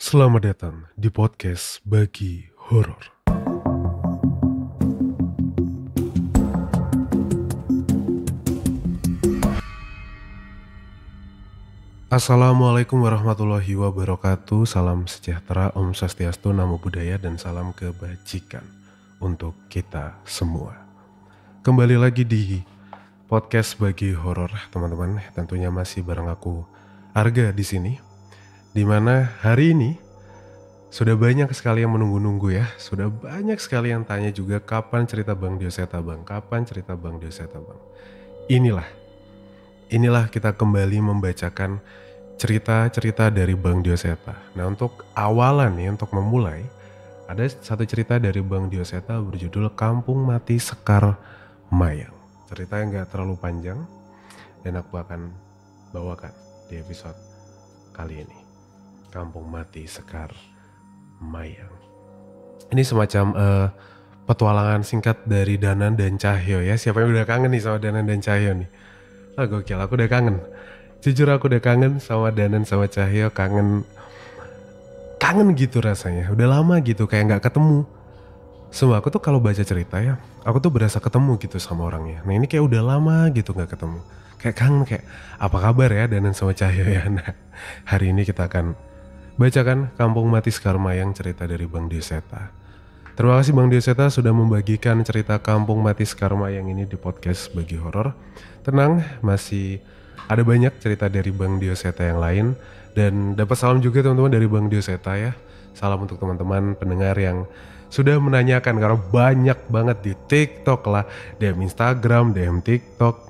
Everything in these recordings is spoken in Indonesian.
Selamat datang di podcast Bagi Horor. Assalamualaikum warahmatullahi wabarakatuh. Salam sejahtera, Om Swastiastu, Namo Buddhaya, dan salam kebajikan untuk kita semua. Kembali lagi di podcast Bagi Horor, teman-teman. Tentunya masih bareng aku, Arga, di sini. Dimana hari ini sudah banyak sekali yang menunggu-nunggu ya. Sudah banyak sekali yang tanya juga kapan cerita Bang Dioseta Bang. Kapan cerita Bang Dioseta Bang. Inilah kita kembali membacakan cerita-cerita dari Bang Dioseta. Nah, untuk awalan nih, untuk memulai, ada satu cerita dari Bang Dioseta berjudul Kampung Mati Sekar Mayang. Cerita yang gak terlalu panjang dan aku akan bawakan di episode kali ini. Kampung Mati Sekar Mayang. Ini semacam petualangan singkat dari Danan dan Cahyo ya. Siapa yang udah kangen nih sama Danan dan Cahyo nih? Gokil, aku udah kangen. Jujur aku udah kangen sama Danan sama Cahyo. Kangen gitu rasanya. Udah lama gitu kayak gak ketemu. Semua aku tuh kalau baca cerita ya, aku tuh berasa ketemu gitu sama orangnya. Nah ini kayak udah lama gitu gak ketemu. Kayak kangen, kayak apa kabar ya Danan sama Cahyo ya. Nah hari ini kita akan bacakan Kampung Mati Sekar Mayang, cerita dari Bang Dioseta. Terima kasih Bang Dioseta sudah membagikan cerita Kampung Mati Sekar Mayang ini di podcast Bagi Horor. Tenang, masih ada banyak cerita dari Bang Dioseta yang lain. Dan dapat salam juga teman-teman dari Bang Dioseta ya. Salam untuk teman-teman pendengar yang sudah menanyakan, karena banyak banget di TikTok lah, DM Instagram, DM TikTok,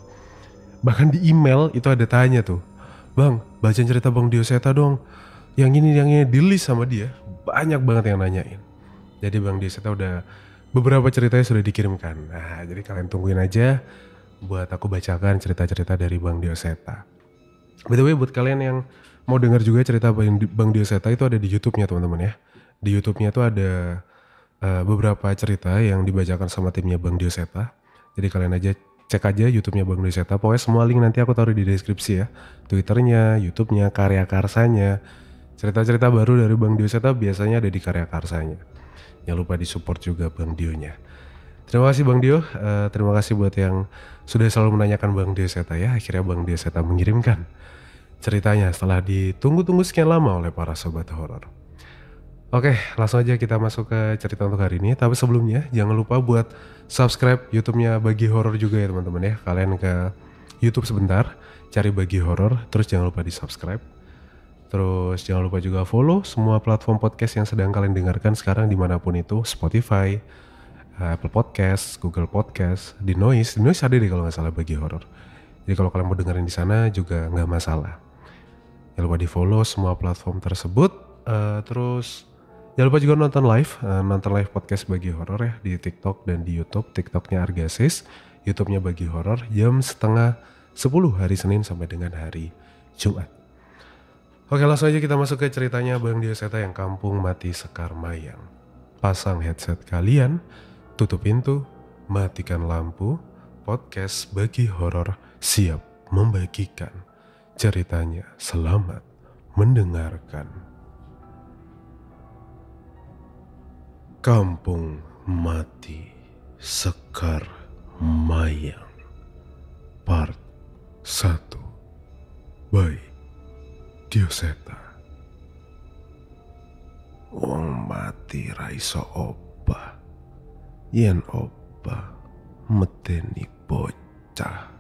bahkan di email itu ada tanya tuh, Bang, bacain cerita Bang Dioseta dong. Yang ini di list sama dia. Banyak banget yang nanyain. Jadi Bang Dioseta udah beberapa ceritanya sudah dikirimkan. Nah jadi kalian tungguin aja buat aku bacakan cerita-cerita dari Bang Dioseta. By the way, buat kalian yang mau dengar juga cerita Bang Dioseta, itu ada di YouTube-nya teman-teman ya. Di YouTube-nya tuh ada beberapa cerita yang dibacakan sama timnya Bang Dioseta. Jadi kalian aja cek aja YouTube-nya Bang Dioseta. Pokoknya semua link nanti aku taruh di deskripsi ya. Twitternya, YouTube-nya, karya karsanya. Cerita-cerita baru dari Bang Dioseta biasanya ada di karya karsanya. Jangan lupa disupport juga Bang Dionya. Terima kasih Bang Dio. Terima kasih buat yang sudah selalu menanyakan Bang Dioseta ya. Akhirnya Bang Dioseta mengirimkan ceritanya setelah ditunggu-tunggu sekian lama oleh para sobat horor. Oke, langsung aja kita masuk ke cerita untuk hari ini. Tapi sebelumnya jangan lupa buat subscribe YouTube-nya Bagi Horor juga ya teman-teman ya. Kalian ke YouTube sebentar, cari Bagi Horor, terus jangan lupa di subscribe. Terus jangan lupa juga follow semua platform podcast yang sedang kalian dengarkan sekarang dimanapun itu. Spotify, Apple Podcast, Google Podcast, di Noise ada deh kalau nggak salah Bagi Horor. Jadi kalau kalian mau dengerin di sana juga nggak masalah. Jangan lupa di follow semua platform tersebut. Terus jangan lupa juga nonton live podcast Bagi Horor ya di TikTok dan di YouTube. TikToknya Argasis, YouTube-nya Bagi Horor jam 9:30 hari Senin sampai dengan hari Jumat. Oke, langsung aja kita masuk ke ceritanya Bang Dioseta yang Kampung Mati Sekar Mayang. Pasang headset kalian, tutup pintu, matikan lampu. Podcast Bagi Horor siap membagikan ceritanya. Selamat mendengarkan. Kampung Mati Sekar Mayang Part 1 by Dioseta. Wong mati raiso obah, yen obah medeni bocah.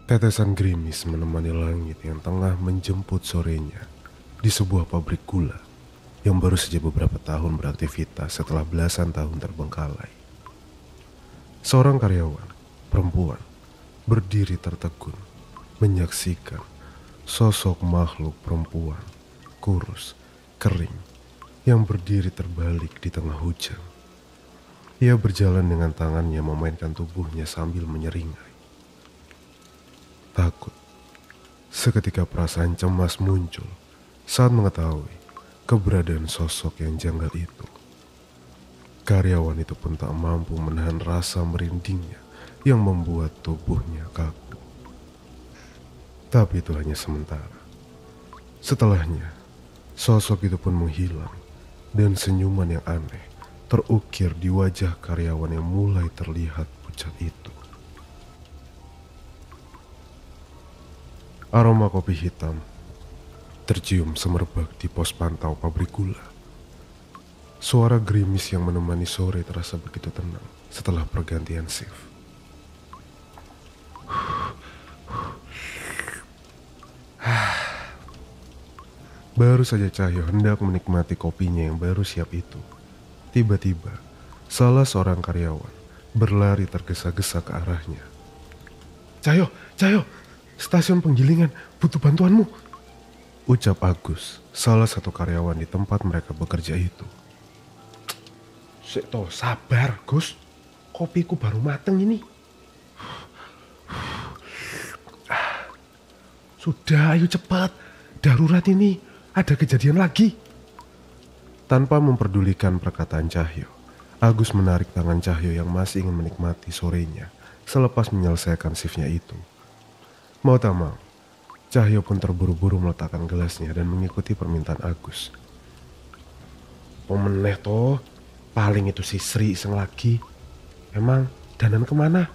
Tetesan gerimis menemani langit yang tengah menjemput sorenya di sebuah pabrik gula yang baru saja beberapa tahun beraktivitas setelah belasan tahun terbengkalai. Seorang karyawan perempuan berdiri tertegun menyaksikan sosok makhluk perempuan kurus, kering, yang berdiri terbalik di tengah hujan. Ia berjalan dengan tangannya memainkan tubuhnya sambil menyeringai. Takut. Seketika perasaan cemas muncul saat mengetahui keberadaan sosok yang janggal itu. Karyawan itu pun tak mampu menahan rasa merindingnya yang membuat tubuhnya kaku. Tapi itu hanya sementara. Setelahnya, sosok itu pun menghilang dan senyuman yang aneh terukir di wajah karyawan yang mulai terlihat pucat itu. Aroma kopi hitam tercium semerbak di pos pantau pabrik gula. Suara gerimis yang menemani sore terasa begitu tenang setelah pergantian shift. Baru saja Cahyo hendak menikmati kopinya yang baru siap itu. Tiba-tiba, salah seorang karyawan berlari tergesa-gesa ke arahnya. Cahyo, Cahyo, stasiun penggilingan, butuh bantuanmu. Ucap Agus, salah satu karyawan di tempat mereka bekerja itu. Sik toh, sabar Gus, kopiku baru mateng ini. Sudah, ayo cepat, darurat ini, ada kejadian lagi. Tanpa memperdulikan perkataan Cahyo, Agus menarik tangan Cahyo yang masih ingin menikmati sorenya selepas menyelesaikan shiftnya itu. Mau tak mau, Cahyo pun terburu-buru meletakkan gelasnya dan mengikuti permintaan Agus. Pemeneh toh, paling itu si Sri iseng lagi. Emang Danan kemana?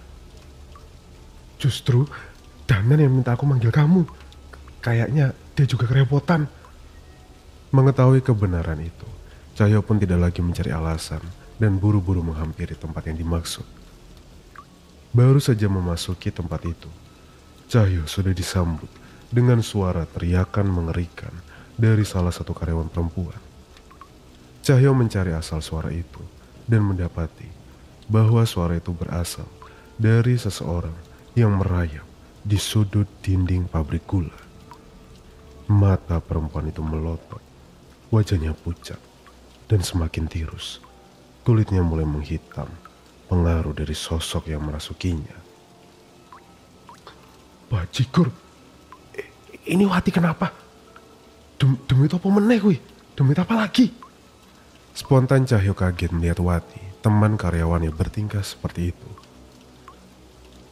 Justru Danan yang minta aku manggil kamu. Kayaknya dia juga kerepotan. Mengetahui kebenaran itu, Cahyo pun tidak lagi mencari alasan dan buru-buru menghampiri tempat yang dimaksud. Baru saja memasuki tempat itu, Cahyo sudah disambut dengan suara teriakan mengerikan dari salah satu karyawan perempuan. Cahyo mencari asal suara itu dan mendapati bahwa suara itu berasal dari seseorang yang merayap di sudut dinding pabrik gula. Mata perempuan itu melotot, wajahnya pucat dan semakin tirus. Kulitnya mulai menghitam, pengaruh dari sosok yang merasukinya. Bajigur, ini Wati kenapa? Demi apa meneh kuwi? Demi apa lagi? Spontan Cahyo kaget melihat Wati, teman karyawannya bertingkah seperti itu.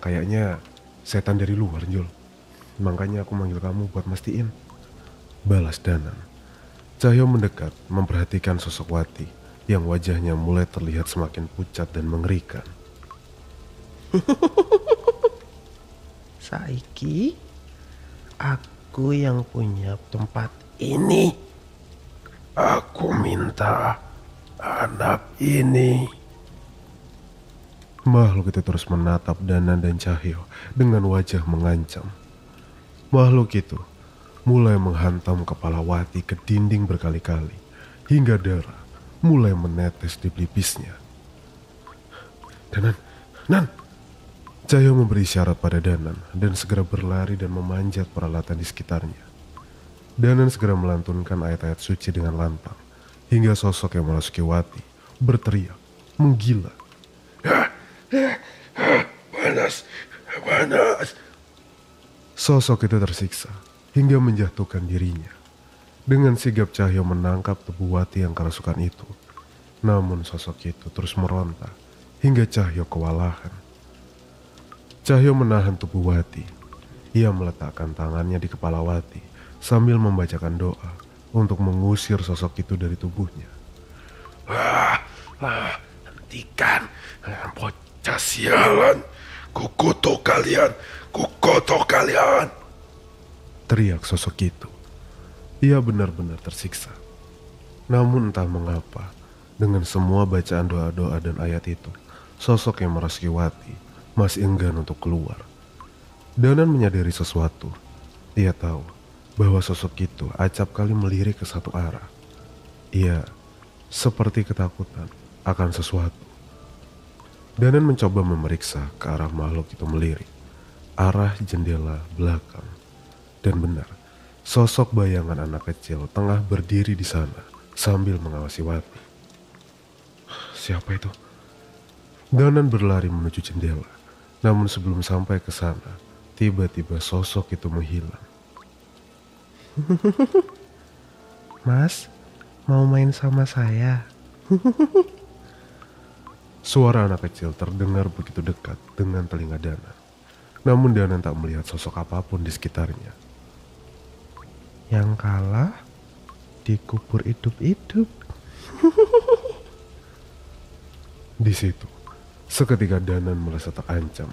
Kayaknya setan dari luar, Jul. Makanya aku manggil kamu buat mastiin. Balas Danan. Cahyo mendekat memperhatikan sosok Wati yang wajahnya mulai terlihat semakin pucat dan mengerikan. Saiki aku yang punya tempat ini. Aku minta anak ini. Makhluk itu terus menatap Danan dan Cahyo dengan wajah mengancam. Makhluk itu mulai menghantam kepala Wati ke dinding berkali-kali hingga darah mulai menetes di pelipisnya. Danan, Nan! Cahyo memberi isyarat pada Danan dan segera berlari dan memanjat peralatan di sekitarnya. Danan segera melantunkan ayat-ayat suci dengan lantang hingga sosok yang memasuki Wati berteriak, menggila. Panas, panas. Sosok itu tersiksa hingga menjatuhkan dirinya. Dengan sigap Cahyo menangkap tubuh Wati yang kerasukan itu. Namun sosok itu terus meronta hingga Cahyo kewalahan. Cahyo menahan tubuh Wati. Ia meletakkan tangannya di kepala Wati sambil membacakan doa untuk mengusir sosok itu dari tubuhnya. Hentikan, bocah sialan, kukutuk kalian, teriak sosok itu. Ia benar-benar tersiksa. Namun entah mengapa, dengan semua bacaan doa-doa dan ayat itu, sosok yang merasuki Wati masih enggan untuk keluar. Danan menyadari sesuatu. Ia tahu bahwa sosok itu acap kali melirik ke satu arah. Ia seperti ketakutan akan sesuatu. Danan mencoba memeriksa ke arah makhluk itu melirik, arah jendela belakang. Dan benar, sosok bayangan anak kecil tengah berdiri di sana sambil mengawasi Wati. Siapa itu? Danan berlari menuju jendela. Namun sebelum sampai ke sana, tiba-tiba sosok itu menghilang. Mas, mau main sama saya? Suara anak kecil terdengar begitu dekat dengan telinga Danan. Namun Danan tak melihat sosok apapun di sekitarnya. Yang kalah dikubur hidup-hidup. Di situ, seketika Danan merasa terancam.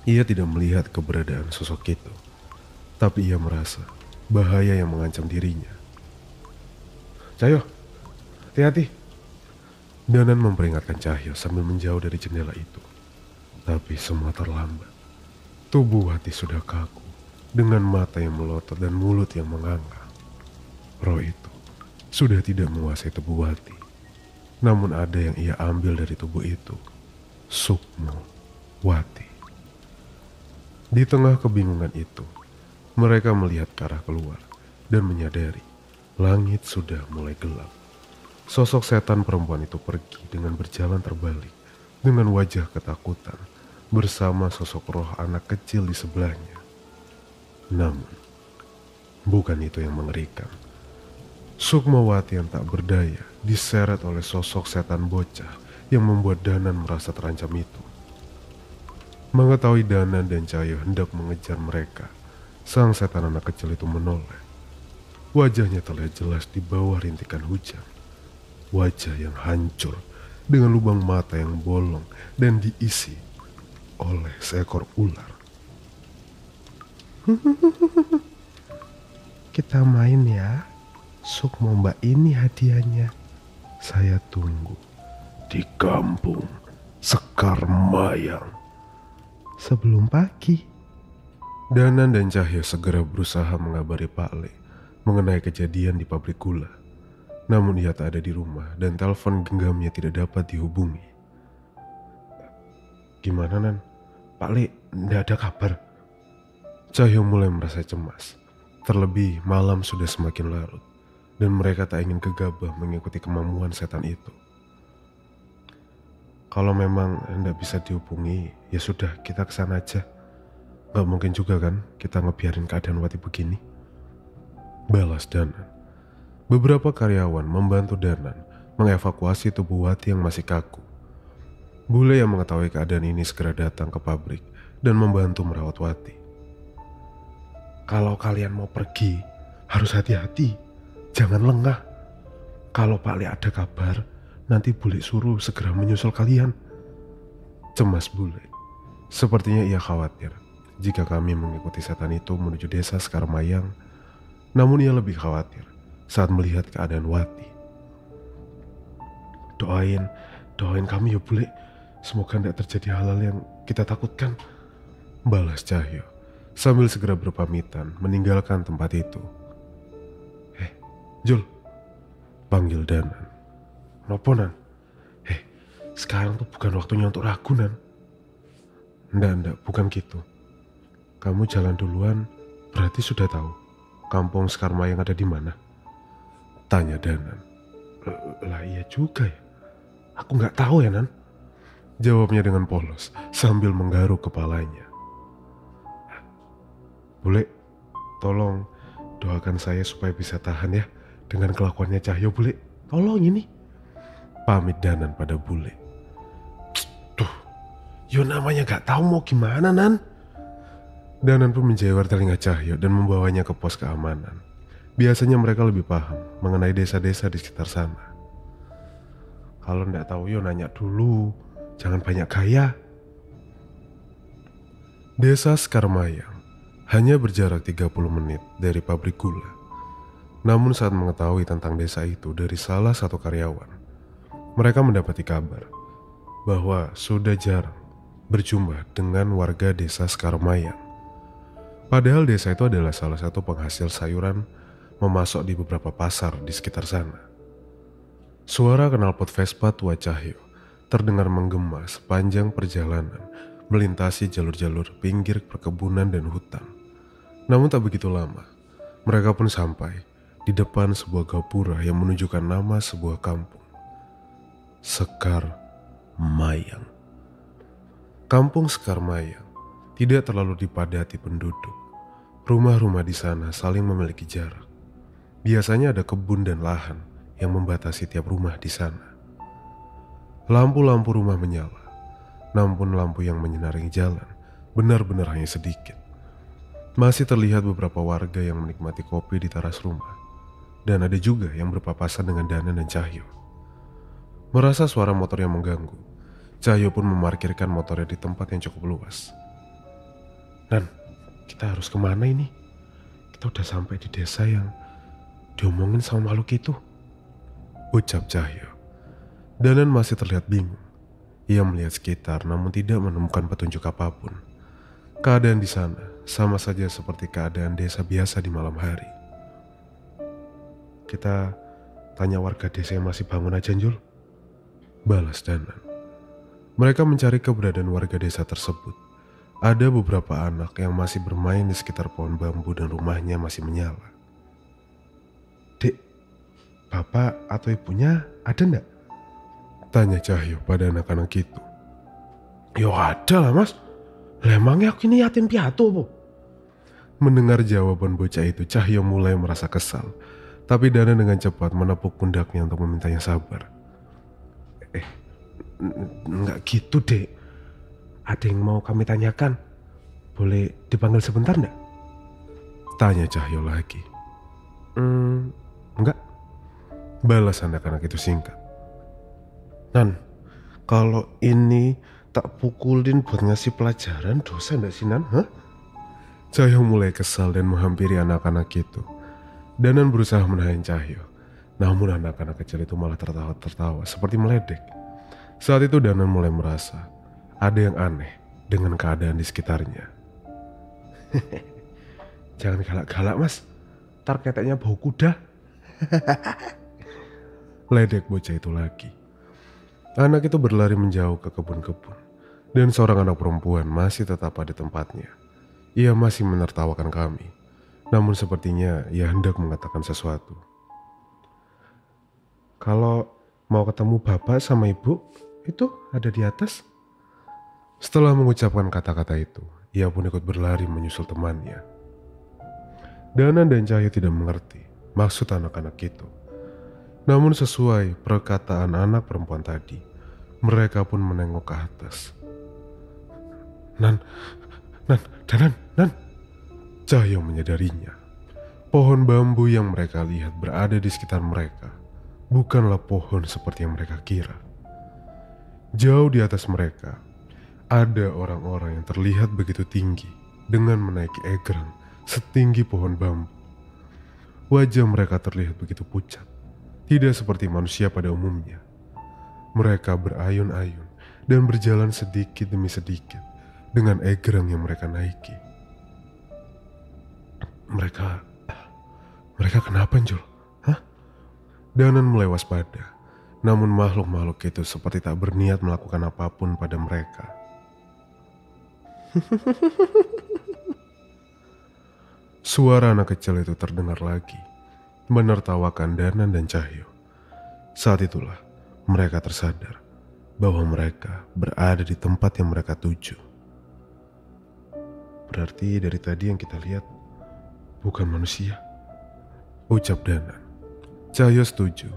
Ia tidak melihat keberadaan sosok itu, tapi ia merasa bahaya yang mengancam dirinya. Cahyo, hati-hati. Danan memperingatkan Cahyo sambil menjauh dari jendela itu. Tapi semua terlambat. Tubuh Wati sudah kaku, dengan mata yang melotot dan mulut yang menganga. Roh itu sudah tidak menguasai tubuh Wati. Namun ada yang ia ambil dari tubuh itu. Sukmo Wati. Di tengah kebingungan itu, mereka melihat ke arah keluar dan menyadari langit sudah mulai gelap. Sosok setan perempuan itu pergi dengan berjalan terbalik, dengan wajah ketakutan, bersama sosok roh anak kecil di sebelahnya. Namun, bukan itu yang mengerikan. Sukmawati yang tak berdaya diseret oleh sosok setan bocah yang membuat Danan merasa terancam itu. Mengetahui Danan dan Cahyo hendak mengejar mereka, sang setan anak kecil itu menoleh. Wajahnya terlihat jelas di bawah rintikan hujan. Wajah yang hancur dengan lubang mata yang bolong dan diisi oleh seekor ular. Kita main ya. Sukmo Mbak ini hadiahnya. Saya tunggu Di kampung Sekarmayang. sebelum pagi. Danan dan Cahyo segera berusaha mengabari Pak Le mengenai kejadian di pabrik gula. Namun ia tak ada di rumah dan telepon genggamnya tidak dapat dihubungi. Gimana Nan? Pak Le, tidak ada kabar. Cahyo mulai merasa cemas. Terlebih malam sudah semakin larut dan mereka tak ingin gegabah mengikuti kemampuan setan itu. Kalau memang tidak bisa dihubungi, ya sudah kita kesana aja. Gak mungkin juga kan kita ngebiarin keadaan Wati begini. Balas Danan. Beberapa karyawan membantu Danan mengevakuasi tubuh Wati yang masih kaku. Bule yang mengetahui keadaan ini segera datang ke pabrik dan membantu merawat Wati. Kalau kalian mau pergi, harus hati-hati. Jangan lengah. Kalau Pak Le ada kabar, nanti Bule suruh segera menyusul kalian. Cemas Bule. Sepertinya ia khawatir jika kami mengikuti setan itu menuju desa Sekarmayang. Namun ia lebih khawatir saat melihat keadaan Wati. Doain kami ya Bule. Semoga tidak terjadi hal-hal yang kita takutkan. Balas Cahyo sambil segera berpamitan meninggalkan tempat itu. Jul, panggil Danan. Nopo Nan? Sekarang tuh bukan waktunya untuk ragu Nan. Ndak, bukan gitu. Kamu jalan duluan, berarti sudah tahu kampung Sekarmayang ada di mana? Tanya Danan. Lah iya juga ya. Aku nggak tahu ya Nan. Jawabnya dengan polos sambil menggaruk kepalanya. Bule, tolong doakan saya supaya bisa tahan ya dengan kelakuannya Cahyo Bule. Tolong ini. Pamit Danan pada Bule. Tuh, yo namanya gak tahu mau gimana Nan. Danan pun menjawar telinga Cahyo dan membawanya ke pos keamanan. Biasanya mereka lebih paham mengenai desa-desa di sekitar sana. Kalau ndak tahu yo nanya dulu, jangan banyak gaya. Desa Sekarmayang hanya berjarak 30 menit dari pabrik gula. Namun saat mengetahui tentang desa itu dari salah satu karyawan, mereka mendapati kabar bahwa sudah jarang berjumpa dengan warga desa Sekarmayang. Padahal desa itu adalah salah satu penghasil sayuran memasok di beberapa pasar di sekitar sana. Suara knalpot Vespa tua Cahyo terdengar menggema sepanjang perjalanan melintasi jalur-jalur pinggir perkebunan dan hutan. Namun tak begitu lama, mereka pun sampai di depan sebuah gapura yang menunjukkan nama sebuah kampung. Sekarmayang. Kampung Sekarmayang tidak terlalu dipadati penduduk. Rumah-rumah di sana saling memiliki jarak. Biasanya ada kebun dan lahan yang membatasi tiap rumah di sana. Lampu-lampu rumah menyala, namun lampu yang menyinari jalan benar-benar hanya sedikit. Masih terlihat beberapa warga yang menikmati kopi di teras rumah. Dan ada juga yang berpapasan dengan Danan dan Cahyo. Merasa suara motor yang mengganggu, Cahyo pun memarkirkan motornya di tempat yang cukup luas. Nan, kita harus kemana ini? Kita udah sampai di desa yang diomongin sama makhluk itu, ucap Cahyo. Danan masih terlihat bingung. Ia melihat sekitar namun tidak menemukan petunjuk apapun. Keadaan di sana sama saja seperti keadaan desa biasa di malam hari. Kita tanya warga desa yang masih bangun aja, Jul, balas Danan. Mereka mencari keberadaan warga desa tersebut. Ada beberapa anak yang masih bermain di sekitar pohon bambu dan rumahnya masih menyala. Dek, bapak atau ibunya ada ndak? Tanya Cahyo pada anak-anak itu. Yo ada lah, Mas. Emangnya aku ini yatim piatu, Bu? Mendengar jawaban bocah itu, Cahyo mulai merasa kesal. Tapi Danan dengan cepat menepuk pundaknya untuk memintanya sabar. Enggak gitu, Dek. Ada yang mau kami tanyakan. Boleh dipanggil sebentar enggak? Tanya Cahyo lagi. Enggak. Balas anak-anak itu singkat. Nan, kalau ini tak pukulin buat ngasih pelajaran, dosa enggak sih, Nan? Hah? Cahyo mulai kesal dan menghampiri anak-anak itu. Danan berusaha menahan Cahyo. Namun anak-anak kecil itu malah tertawa-tertawa seperti meledek. Saat itu Danan mulai merasa ada yang aneh dengan keadaan di sekitarnya. Jangan galak-galak, Mas. Ntar keteknya bau kuda. Ledek bocah itu lagi. Anak itu berlari menjauh ke kebun-kebun. Dan seorang anak perempuan masih tetap ada di tempatnya. Ia masih menertawakan kami. Namun sepertinya ia hendak mengatakan sesuatu. Kalau mau ketemu bapak sama ibu, itu ada di atas. Setelah mengucapkan kata-kata itu, ia pun ikut berlari menyusul temannya. Danan dan Cahyo tidak mengerti maksud anak-anak itu. Namun sesuai perkataan anak perempuan tadi, mereka pun menengok ke atas. Nan, Cahyo menyadarinya. Pohon bambu yang mereka lihat berada di sekitar mereka bukanlah pohon seperti yang mereka kira. Jauh di atas mereka, ada orang-orang yang terlihat begitu tinggi dengan menaiki egrang setinggi pohon bambu. Wajah mereka terlihat begitu pucat, tidak seperti manusia pada umumnya. Mereka berayun-ayun dan berjalan sedikit demi sedikit dengan egrang yang mereka naiki. Mereka kenapa, Jul? Hah? Danan mulai waspada. Namun makhluk-makhluk itu seperti tak berniat melakukan apapun pada mereka. Suara anak kecil itu terdengar lagi, menertawakan Danan dan Cahyo. Saat itulah mereka tersadar bahwa mereka berada di tempat yang mereka tuju. Berarti dari tadi yang kita lihat bukan manusia, ucap Danan. Cahyo setuju.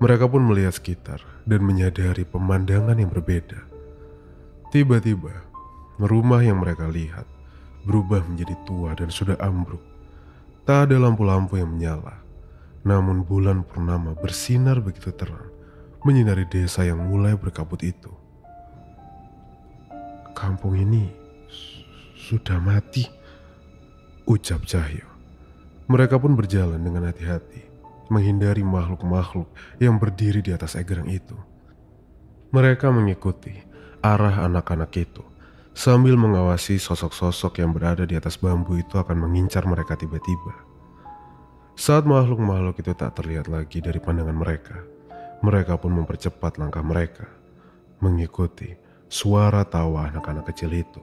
Mereka pun melihat sekitar dan menyadari pemandangan yang berbeda. Tiba-tiba, rumah yang mereka lihat berubah menjadi tua dan sudah ambruk. Tak ada lampu-lampu yang menyala, namun bulan purnama bersinar begitu terang, menyinari desa yang mulai berkabut itu. Kampung ini sudah mati, ucap Cahyo. Mereka pun berjalan dengan hati-hati, menghindari makhluk-makhluk yang berdiri di atas egrang itu. Mereka mengikuti arah anak-anak itu, sambil mengawasi sosok-sosok yang berada di atas bambu itu akan mengincar mereka tiba-tiba. Saat makhluk-makhluk itu tak terlihat lagi dari pandangan mereka, mereka pun mempercepat langkah mereka, mengikuti suara tawa anak-anak kecil itu.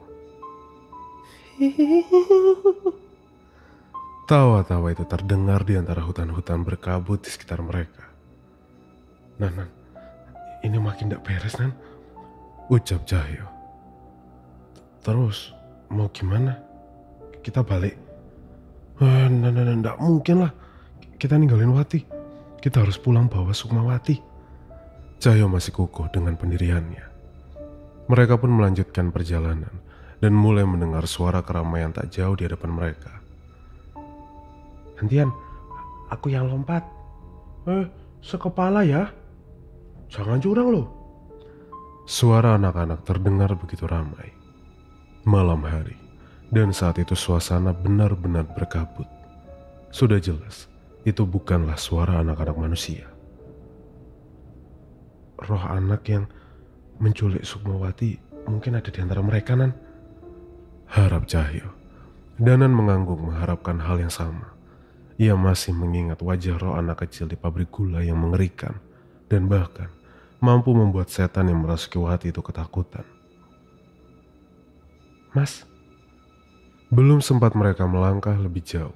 Tawa-tawa itu terdengar di antara hutan-hutan berkabut di sekitar mereka. Nan, ini makin gak beres, Nan, ucap Cahyo. Terus mau gimana? Kita balik? Nggak mungkin lah. Kita ninggalin Wati. Kita harus pulang bawa Sukmawati. Cahyo masih kukuh dengan pendiriannya. Mereka pun melanjutkan perjalanan dan mulai mendengar suara keramaian tak jauh di hadapan mereka. Hentian, aku yang lompat. Sekepala ya. Jangan curang loh. Suara anak-anak terdengar begitu ramai. Malam hari, dan saat itu suasana benar-benar berkabut. Sudah jelas, itu bukanlah suara anak-anak manusia. Roh anak yang menculik Sukmawati mungkin ada di antara mereka, Nan. Harap Cahyo. Danan mengangguk mengharapkan hal yang sama. Ia masih mengingat wajah roh anak kecil di pabrik gula yang mengerikan, dan bahkan mampu membuat setan yang merasuki hati itu ketakutan. Mas. Belum sempat mereka melangkah lebih jauh,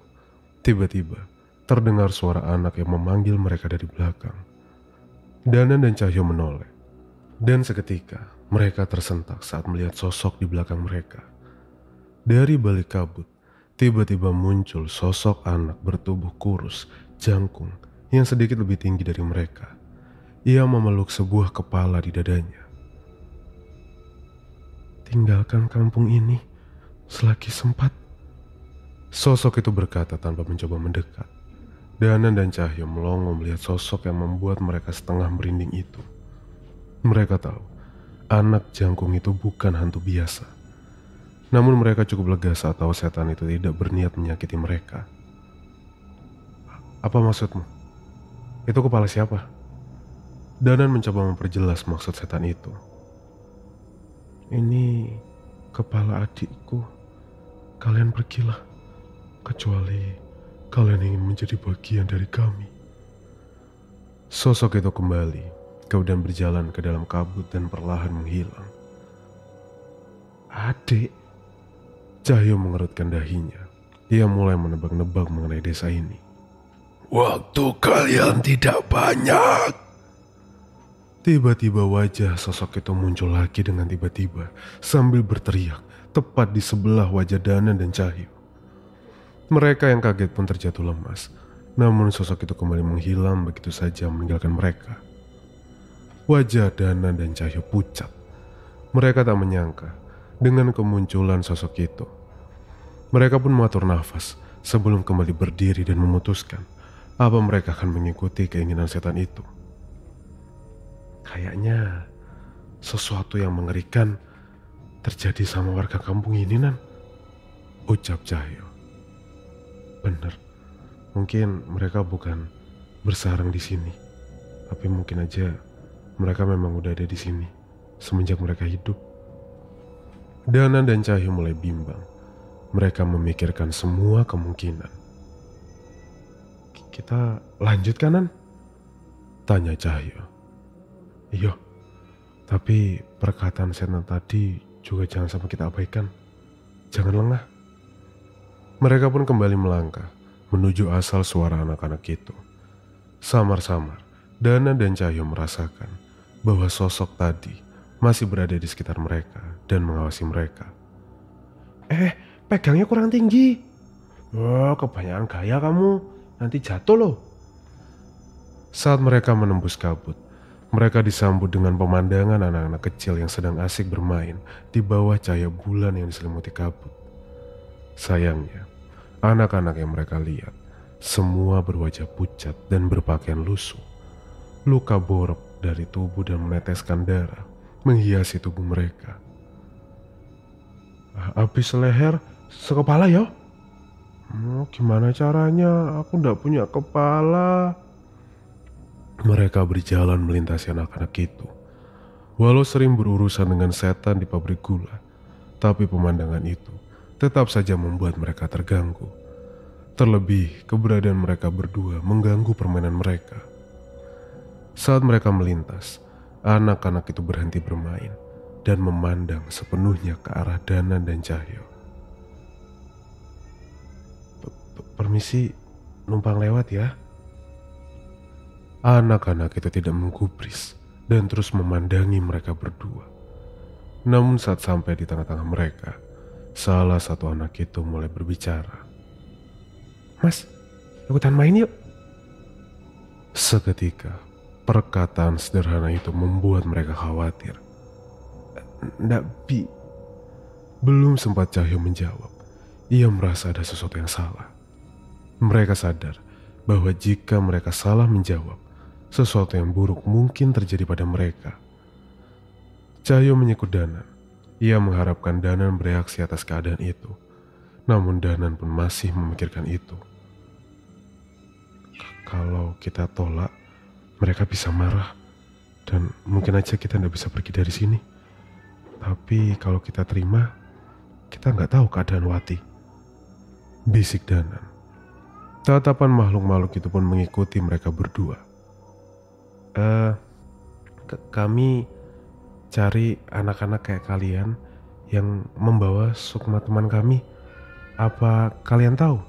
tiba-tiba terdengar suara anak yang memanggil mereka dari belakang. Danan dan Cahyo menoleh, dan seketika mereka tersentak saat melihat sosok di belakang mereka. Dari balik kabut, tiba-tiba muncul sosok anak bertubuh kurus, jangkung, yang sedikit lebih tinggi dari mereka. Ia memeluk sebuah kepala di dadanya. Tinggalkan kampung ini selagi sempat. Sosok itu berkata tanpa mencoba mendekat. Danan dan Cahyo melongo melihat sosok yang membuat mereka setengah merinding itu. Mereka tahu, anak jangkung itu bukan hantu biasa. Namun mereka cukup lega saat tahu setan itu tidak berniat menyakiti mereka. Apa maksudmu? Itu kepala siapa? Danan mencoba memperjelas maksud setan itu. Ini kepala adikku. Kalian pergilah, kecuali kalian ingin menjadi bagian dari kami. Sosok itu kembali, kemudian berjalan ke dalam kabut dan perlahan menghilang. Adik. Cahyo mengerutkan dahinya. Ia mulai menebak-nebak mengenai desa ini. Waktu kalian tidak banyak. Tiba-tiba wajah sosok itu muncul lagi dengan tiba-tiba sambil berteriak tepat di sebelah wajah Danan dan Cahyo. Mereka yang kaget pun terjatuh lemas, namun sosok itu kembali menghilang begitu saja meninggalkan mereka. Wajah Danan dan Cahyo pucat. Mereka tak menyangka dengan kemunculan sosok itu. Mereka pun mengatur nafas sebelum kembali berdiri dan memutuskan apa mereka akan mengikuti keinginan setan itu. Kayaknya sesuatu yang mengerikan terjadi sama warga kampung ini, Nan. Ucap Cahyo. Bener, mungkin mereka bukan bersarang di sini, tapi mungkin aja mereka memang udah ada di sini semenjak mereka hidup. Danan dan Cahyo mulai bimbang. Mereka memikirkan semua kemungkinan. Kita lanjut kanan? Tanya Cahyo. Iya, tapi perkataan setan tadi juga jangan sampai kita abaikan. Jangan lengah. Mereka pun kembali melangkah menuju asal suara anak-anak itu. Samar-samar, Danan dan Cahyo merasakan bahwa sosok tadi masih berada di sekitar mereka dan mengawasi mereka. Pegangnya kurang tinggi. Wah, kebanyakan gaya kamu. Nanti jatuh loh. Saat mereka menembus kabut, mereka disambut dengan pemandangan anak-anak kecil yang sedang asik bermain di bawah cahaya bulan yang diselimuti kabut. Sayangnya, anak-anak yang mereka lihat semua berwajah pucat dan berpakaian lusuh. Luka borok dari tubuh dan meneteskan darah menghiasi tubuh mereka. Habis leher sekepala ya? Gimana caranya? Aku ndak punya kepala. Mereka berjalan melintasi anak-anak itu. Walau sering berurusan dengan setan di pabrik gula, tapi pemandangan itu tetap saja membuat mereka terganggu. Terlebih keberadaan mereka berdua mengganggu permainan mereka. Saat mereka melintas, anak-anak itu berhenti bermain dan memandang sepenuhnya ke arah Danan dan Cahyo. Permisi, numpang lewat ya. Anak-anak itu tidak menggubris dan terus memandangi mereka berdua. Namun saat sampai di tengah-tengah mereka, salah satu anak itu mulai berbicara. Mas, ikutan main yuk. Seketika, perkataan sederhana itu membuat mereka khawatir. Ndak Belum sempat Cahyo menjawab, ia merasa ada sesuatu yang salah. Mereka sadar bahwa jika mereka salah menjawab, sesuatu yang buruk mungkin terjadi pada mereka. Cahyo menyekut Danan. Ia mengharapkan Danan bereaksi atas keadaan itu. Namun Danan pun masih memikirkan itu. Kalau kita tolak, mereka bisa marah. Dan mungkin aja kita tidak bisa pergi dari sini. Tapi kalau kita terima, kita nggak tahu keadaan Wati. Bisik Danan. Tatapan makhluk-makhluk itu pun mengikuti mereka berdua. Kami cari anak-anak kayak kalian yang membawa sukma teman kami. Apa kalian tahu?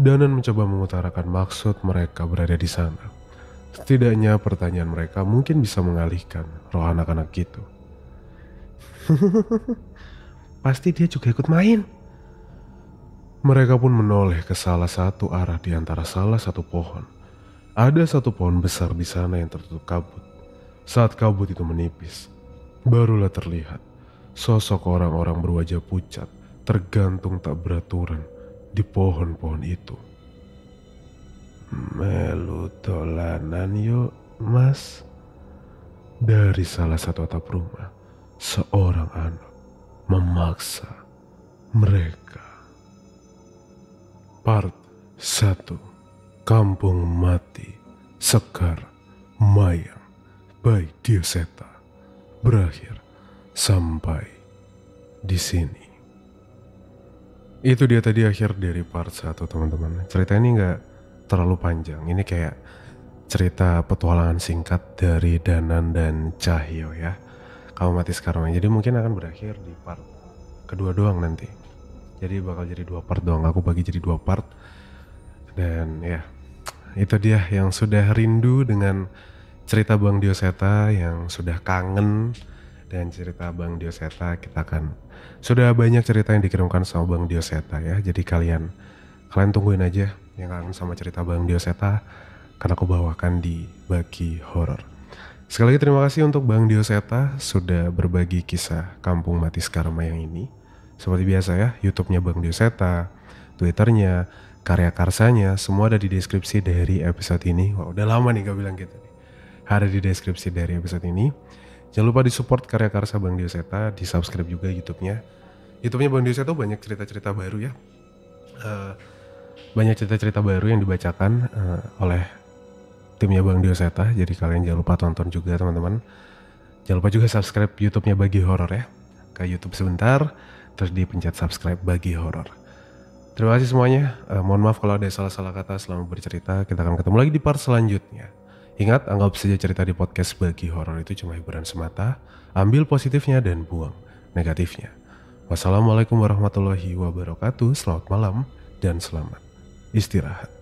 Danan mencoba mengutarakan maksud mereka berada di sana. Setidaknya pertanyaan mereka mungkin bisa mengalihkan roh anak-anak itu. Pasti dia juga ikut main. Mereka pun menoleh ke salah satu arah di antara salah satu pohon. Ada satu pohon besar di sana yang tertutup kabut. Saat kabut itu menipis, barulah terlihat sosok orang-orang berwajah pucat tergantung tak beraturan di pohon-pohon itu. Melu dolanan yuk, Mas. Dari salah satu atap rumah, seorang anak memaksa mereka. Part 1. Kampung Mati Sekar Mayang by Dioseta berakhir sampai di sini. Itu dia tadi akhir dari part 1, teman-teman. Cerita ini nggak terlalu panjang. Ini kayak cerita petualangan singkat dari Danan dan Cahyo ya. Kamu Mati Sekar Mayang. Jadi mungkin akan berakhir di part kedua doang nanti. Jadi bakal jadi 2 part doang. Aku bagi jadi 2 part. Dan ya, itu dia yang sudah rindu dengan cerita Bang Dioseta, yang sudah kangen dengan cerita Bang Dioseta. Kita akan, sudah banyak cerita yang dikirimkan sama Bang Dioseta ya. Jadi kalian tungguin aja yang kangen sama cerita Bang Dioseta, karena aku bawakan di Bagi Horor. Sekali lagi terima kasih untuk Bang Dioseta sudah berbagi kisah Kampung Mati Sekar Mayang ini. Seperti biasa ya, YouTube-nya Bang Dioseta, Twitter-nya, karya karsanya, semua ada di deskripsi dari episode ini. Wah, udah lama nih gak bilang gitu nih. Ada di deskripsi dari episode ini. Jangan lupa disupport karya karsa Bang Dioseta, di subscribe juga YouTube-nya. YouTube-nya Bang Dioseta banyak cerita-cerita baru ya. Banyak cerita-cerita baru yang dibacakan oleh timnya Bang Dioseta. Jadi kalian jangan lupa tonton juga teman-teman. Jangan lupa juga subscribe YouTube-nya Bagi Horor ya. Ke YouTube sebentar, terus dipencet subscribe Bagi Horor. Terima kasih semuanya. Mohon maaf kalau ada salah-salah kata selama bercerita. Kita akan ketemu lagi di part selanjutnya. Ingat, anggap saja cerita di podcast Bagi Horor itu cuma hiburan semata. Ambil positifnya dan buang negatifnya. Wassalamualaikum warahmatullahi wabarakatuh. Selamat malam dan selamat istirahat.